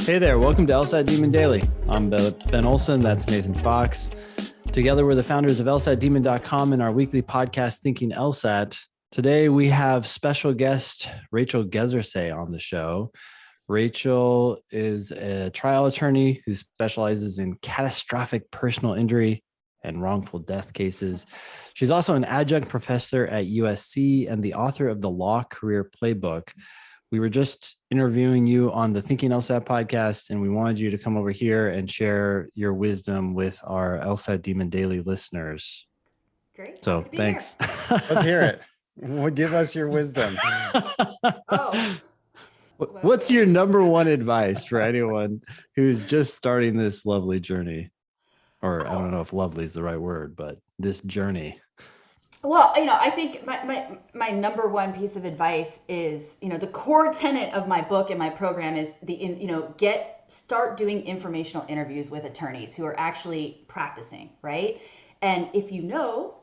Hey there, welcome to LSAT Demon Daily. I'm Ben Olson, that's Nathan Fox. Together, we're the founders of LSATdemon.com and our weekly podcast, Thinking LSAT. Today, we have special guest Rachel Gezerseh on the show. Rachel is a trial attorney who specializes in catastrophic personal injury and wrongful death cases. She's also an adjunct professor at USC and the author of the Law Career Playbook. We were just interviewing you on the Thinking LSAT podcast, and we wanted you to come over here and share your wisdom with our LSAT Demon Daily listeners. Great. So thanks. Let's hear it. Give us your wisdom. What's your number one advice for anyone who's just starting this lovely journey? Or I don't know if lovely is the right word, but this journey. Well, I think my number one piece of advice is, the core tenet of my book and my program is start doing informational interviews with attorneys who are actually practicing, right? And if you know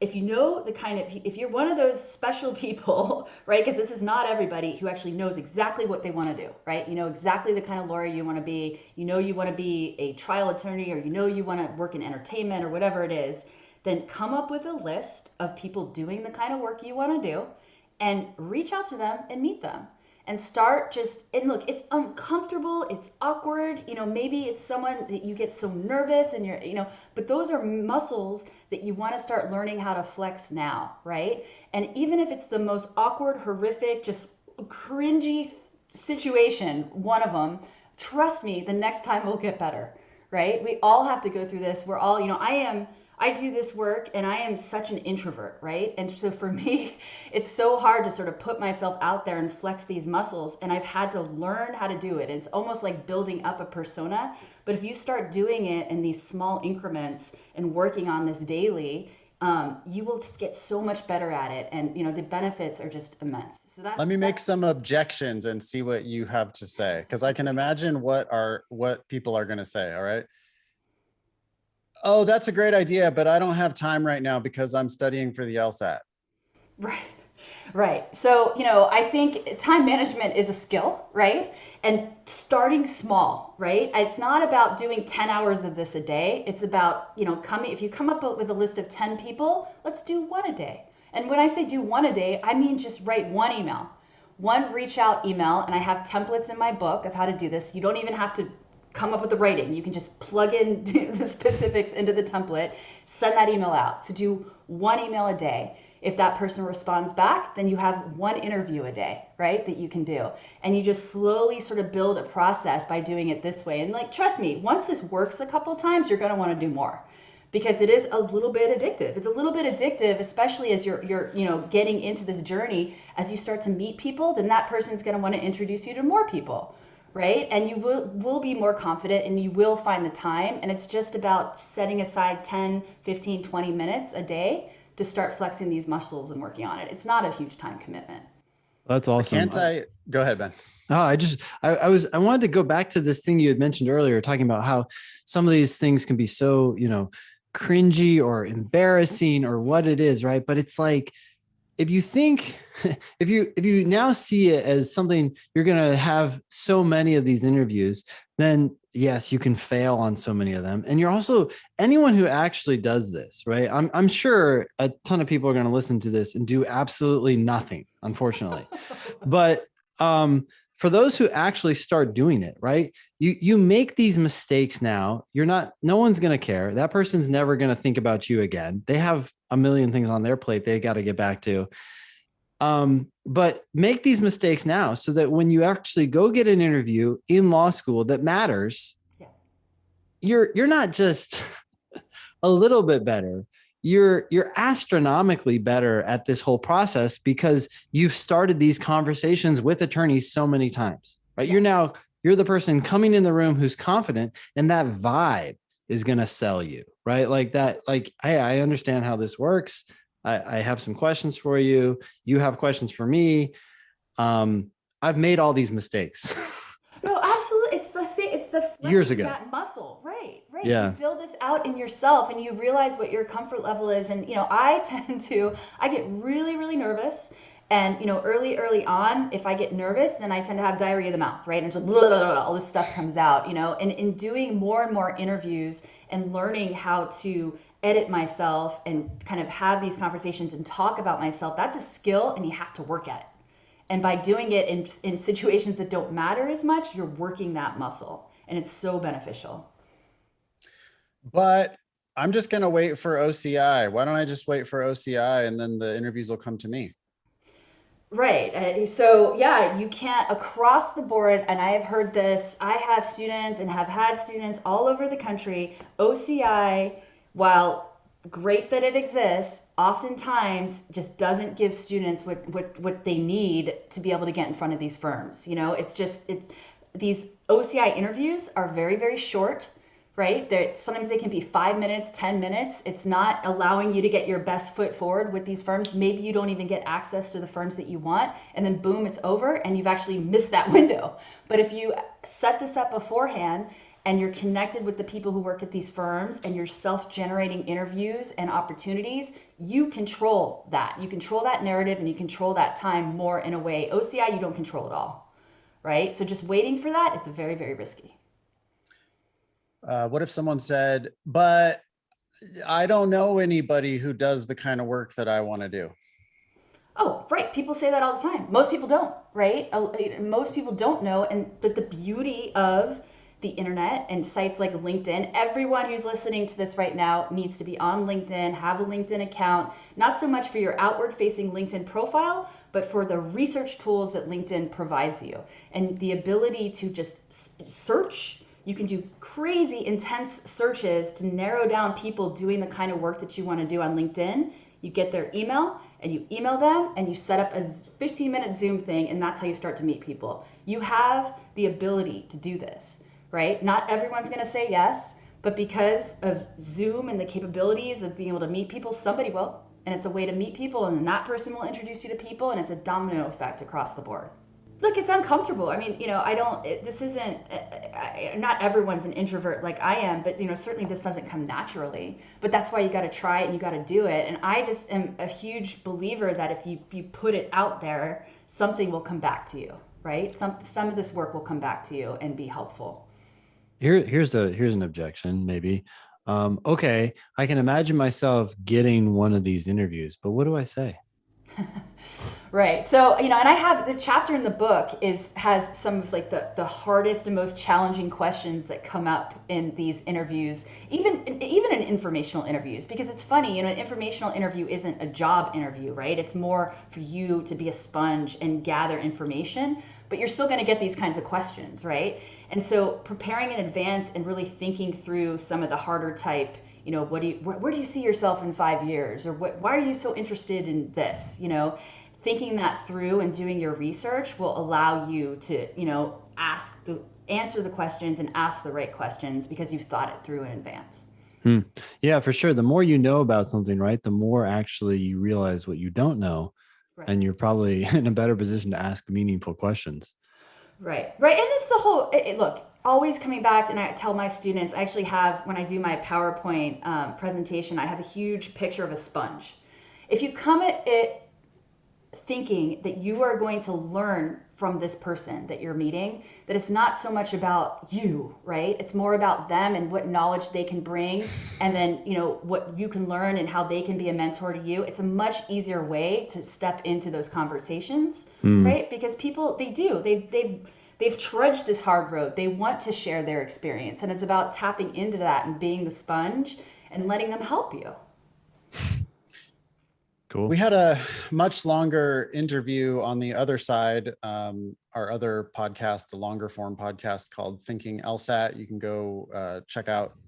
the kind of, if you're one of those special people, right? Because this is not everybody who actually knows exactly what they want to do, right? You know exactly the kind of lawyer you want to be. You want to be a trial attorney, or you want to work in entertainment or whatever it is. Then come up with a list of people doing the kind of work you want to do and reach out to them and meet them and start and look, it's uncomfortable, it's awkward, maybe it's someone that you get so nervous and but those are muscles that you want to start learning how to flex now, right? And even if it's the most awkward, horrific, just cringy situation, one of them, trust me, the next time will get better, right? We all have to go through this. We're all, I do this work and I am such an introvert, right? And so for me, it's so hard to sort of put myself out there and flex these muscles. And I've had to learn how to do it. It's almost like building up a persona. But if you start doing it in these small increments and working on this daily, you will just get so much better at it. And, the benefits are just immense. So let me make some objections and see what you have to say, because I can imagine what people are going to say. All right. Oh, that's a great idea, but I don't have time right now because I'm studying for the LSAT. Right. So, I think time management is a skill, right? And starting small, right? It's not about doing 10 hours of this a day. It's about, if you come up with a list of 10 people, let's do one a day. And when I say do one a day, I mean just write one email, one reach out email. And I have templates in my book of how to do this. You don't even have to come up with the writing. You can just plug in the specifics into the template, send that email out. So do one email a day. If that person responds back, then you have one interview a day, right, that you can do. And you just slowly sort of build a process by doing it this way. And trust me, once this works a couple of times, you're going to want to do more, because it is a little bit addictive. It's a little bit addictive, especially as you're getting into this journey. As you start to meet people, then that person's going to want to introduce you to more people. Right? And you will be more confident and you will find the time. And it's just about setting aside 10, 15, 20 minutes a day to start flexing these muscles and working on it. It's not a huge time commitment. That's awesome. Go ahead, Ben. Oh, I wanted to go back to this thing you had mentioned earlier, talking about how some of these things can be so, cringy or embarrassing or what it is, right? But it's like, if you now see it as something you're going to have so many of these interviews, then yes, you can fail on so many of them. And you're also, anyone who actually does this, right? I'm sure a ton of people are going to listen to this and do absolutely nothing, unfortunately. But for those who actually start doing it, right? You make these mistakes now. No one's going to care. That person's never going to think about you again. They have a million things on their plate they got to get back to. But make these mistakes now so that when you actually go get an interview in law school that matters, you're not just a little bit better. You're astronomically better at this whole process because you've started these conversations with attorneys so many times, right? Yeah. You're the person coming in the room who's confident, and that vibe is going to sell you, right? Like that, hey, I understand how this works. I have some questions for you. You have questions for me. I've made all these mistakes. No, absolutely. It's the years ago. That muscle, right? Yeah. You build this out in yourself, and you realize what your comfort level is. And I get really, really nervous, And, early on, if I get nervous, then I tend to have diarrhea of the mouth, right? And just blah, blah, blah, all this stuff comes out, and in doing more and more interviews and learning how to edit myself and kind of have these conversations and talk about myself, that's a skill and you have to work at it. And by doing it in situations that don't matter as much, you're working that muscle, and it's so beneficial. But I'm just going to wait for OCI. Why don't I just wait for OCI and then the interviews will come to me? Right. So yeah, you can't across the board, and I have heard this. I have students and have had students all over the country. OCI, while great that it exists, oftentimes just doesn't give students what they need to be able to get in front of these firms. It's these OCI interviews are very, very short, right? Sometimes they can be 5 minutes, 10 minutes. It's not allowing you to get your best foot forward with these firms. Maybe you don't even get access to the firms that you want, and then boom, it's over, and you've actually missed that window. But if you set this up beforehand and you're connected with the people who work at these firms and you're self-generating interviews and opportunities, you control that. You control that narrative and you control that time more in a way. OCI, you don't control it all, right? So just waiting for that, it's very, very risky. What if someone said, but I don't know anybody who does the kind of work that I want to do? Oh, right. People say that all the time. Most people don't, right? Most people don't know. But the beauty of the internet and sites like LinkedIn, everyone who's listening to this right now needs to be on LinkedIn, have a LinkedIn account, not so much for your outward facing LinkedIn profile, but for the research tools that LinkedIn provides you and the ability to just search. You can do crazy intense searches to narrow down people doing the kind of work that you want to do on LinkedIn. You get their email and you email them and you set up a 15-minute Zoom thing, and that's how you start to meet people. You have the ability to do this, right? Not everyone's going to say yes, but because of Zoom and the capabilities of being able to meet people, somebody will. And it's a way to meet people, and then that person will introduce you to people, and it's a domino effect across the board. Look, it's uncomfortable. I mean, not everyone's an introvert like I am, but, certainly this doesn't come naturally. But that's why you got to try it and you got to do it. And I just am a huge believer that if you put it out there, something will come back to you, right? Some of this work will come back to you and be helpful. Here's an objection, maybe. Okay, I can imagine myself getting one of these interviews, but what do I say? Right. So, and I have the chapter in the book has some of like the hardest and most challenging questions that come up in these interviews, even in informational interviews, because it's funny, an informational interview isn't a job interview, right? It's more for you to be a sponge and gather information, but you're still going to get these kinds of questions, right? And so preparing in advance and really thinking through some of the harder type, where do you see yourself in 5 years? Or why are you so interested in this? Thinking that through and doing your research will allow you to, answer the questions and ask the right questions because you've thought it through in advance. Yeah, for sure. The more you know about something, right, the more actually you realize what you don't know, right. And you're probably in a better position to ask meaningful questions. Right. And it's the whole, look, always coming back, and I tell my students, I actually have, when I do my PowerPoint presentation, I have a huge picture of a sponge. If you come at it thinking that you are going to learn from this person that you're meeting, that it's not so much about you, right? It's more about them and what knowledge they can bring, and then, what you can learn and how they can be a mentor to you. It's a much easier way to step into those conversations, right? Because people, they've trudged this hard road. They want to share their experience, and it's about tapping into that and being the sponge and letting them help you. Cool. We had a much longer interview on the other side, our other podcast, a longer form podcast called Thinking LSAT. You can go check out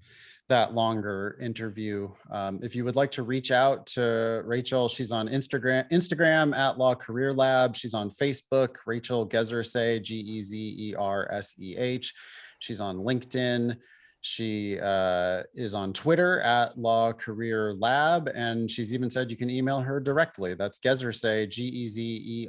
that longer interview. If you would like to reach out to Rachel, she's on Instagram at Law Career Lab. She's on Facebook, Rachel Gezerseh, Gezerseh. She's on LinkedIn. She is on Twitter at Law Career Lab, and she's even said you can email her directly. That's Gezerseh, Gezerseh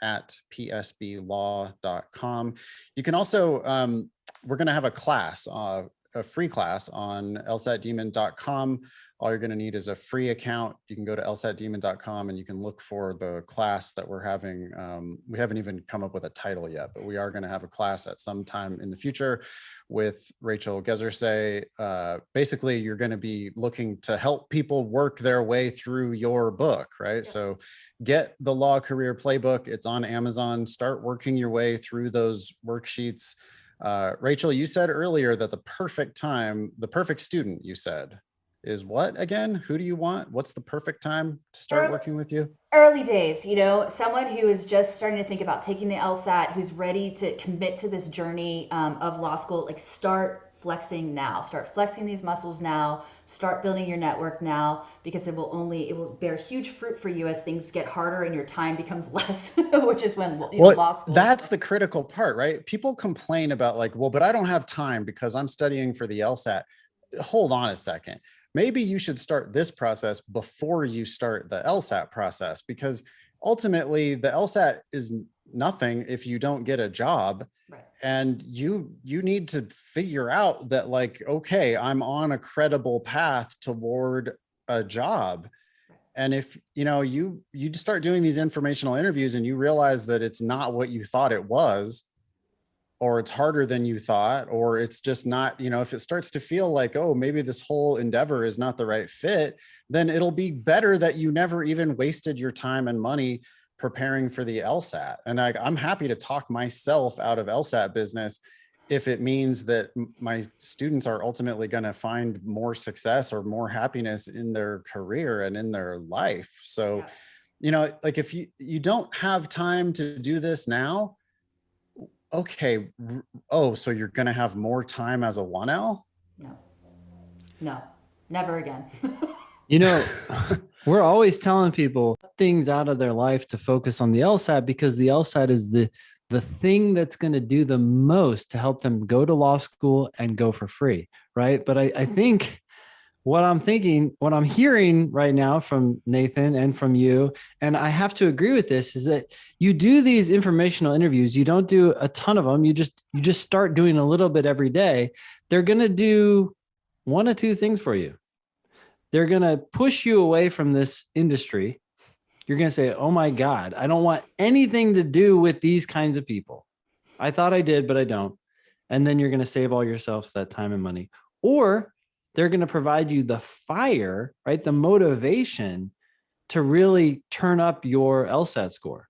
at psblaw.com. You can also, we're going to have a class, a free class on lsatdemon.com. All you're going to need is a free account. You can go to lsatdemon.com and you can look for the class that we're having. We haven't even come up with a title yet, but we are going to have a class at some time in the future with Rachel Gezerseh. Basically, you're going to be looking to help people work their way through your book, right? Yep. So get the Law Career Playbook. It's on Amazon. Start working your way through those worksheets. Rachel, you said earlier that the perfect student, you said, is what again? Who do you want? What's the perfect time to start working with you? Early days, someone who is just starting to think about taking the LSAT, who's ready to commit to this journey of law school. Like, start flexing now. Start flexing these muscles now. Start building your network now, because it will bear huge fruit for you as things get harder and your time becomes less, which is when law school. That's the critical part, right? People complain about like, well, but I don't have time because I'm studying for the LSAT. Hold on a second. Maybe you should start this process before you start the LSAT process, because ultimately the LSAT is nothing if you don't get a job. Right. And you need to figure out that, like, okay, I'm on a credible path toward a job. And if you start doing these informational interviews and you realize that it's not what you thought it was, or it's harder than you thought, or it's just not, if it starts to feel like, oh, maybe this whole endeavor is not the right fit, then it'll be better that you never even wasted your time and money preparing for the LSAT. And I'm happy to talk myself out of LSAT business if it means that my students are ultimately going to find more success or more happiness in their career and in their life. So, like, if you don't have time to do this now, okay. Oh, so you're going to have more time as a 1L? No, never again. We're always telling people things out of their life to focus on the LSAT, because the LSAT is the thing that's going to do the most to help them go to law school and go for free, right? But I think what I'm hearing right now from Nathan and from you, and I have to agree with this, is that you do these informational interviews. You don't do a ton of them. You just start doing a little bit every day. They're going to do one or two things for you. They're going to push you away from this industry. You're going to say, oh my God, I don't want anything to do with these kinds of people. I thought I did, but I don't. And then you're going to save all yourself that time and money. Or they're going to provide you the fire, right? The motivation to really turn up your LSAT score.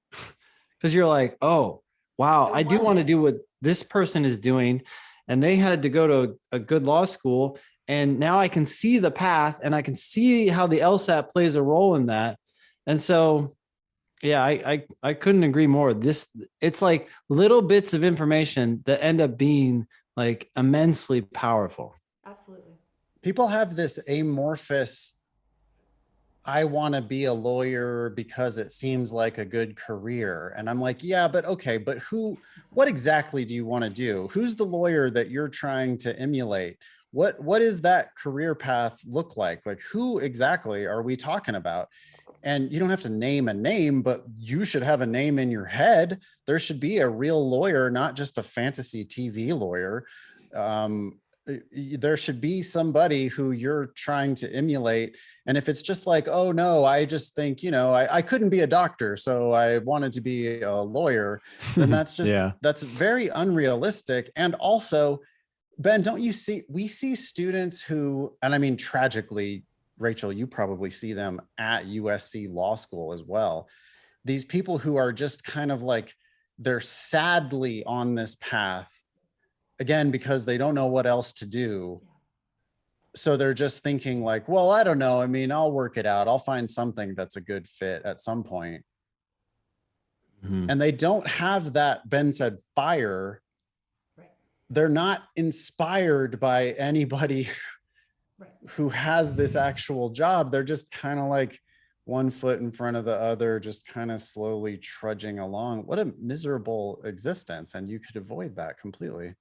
Because you're like, oh, wow, I do want to do what this person is doing. And they had to go to a good law school. And now I can see the path, and I can see how the LSAT plays a role in that. And so, yeah, I couldn't agree more. It's like little bits of information that end up being like immensely powerful. Absolutely. People have this amorphous, I want to be a lawyer because it seems like a good career. And I'm like, yeah, but okay, but what exactly do you want to do? Who's the lawyer that you're trying to emulate? What is that career path look like? Like, who exactly are we talking about? And you don't have to name a name, but you should have a name in your head. There should be a real lawyer, not just a fantasy TV lawyer. There should be somebody who you're trying to emulate. And if it's just like, oh no, I just think, I couldn't be a doctor, so I wanted to be a lawyer, then that's just, that's very unrealistic. And also, Ben, don't you see, we see students who, and I mean, tragically, Rachel, you probably see them at USC Law School as well. These people who are just kind of like, they're sadly on this path, again, because they don't know what else to do. So they're just thinking like, well, I don't know. I mean, I'll work it out. I'll find something that's a good fit at some point. Mm-hmm. And they don't have that, Ben said, fire. Right. They're not inspired by anybody who has this actual job. They're just kind of like one foot in front of the other, just kind of slowly trudging along. What a miserable existence. And you could avoid that completely.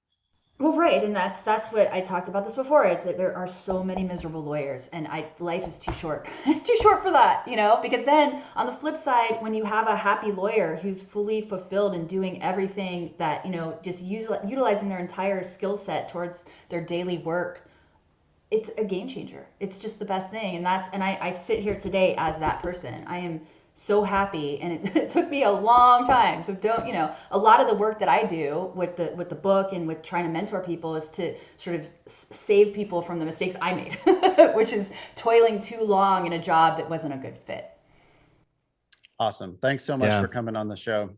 Well, right. And that's what I talked about this before. It's that there are so many miserable lawyers, and life is too short. It's too short for that, because then on the flip side, when you have a happy lawyer who's fully fulfilled and doing everything that, just utilizing their entire skill set towards their daily work, it's a game changer. It's just the best thing. And I sit here today as that person. I am so happy, and it took me a long time. So don't, a lot of the work that I do with the book and with trying to mentor people is to sort of save people from the mistakes I made, which is toiling too long in a job that wasn't a good fit. Awesome. Thanks so much Yeah. for coming on the show.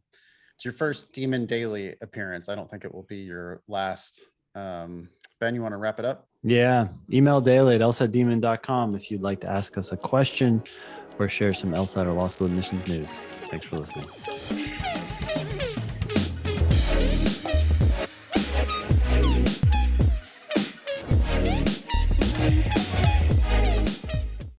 It's your first Demon Daily appearance. I don't think it will be your last. Ben, you want to wrap it up? Yeah. Email daily@lsatdemon.com if you'd like to ask us a question or share some LSAT or law school admissions news. Thanks for listening.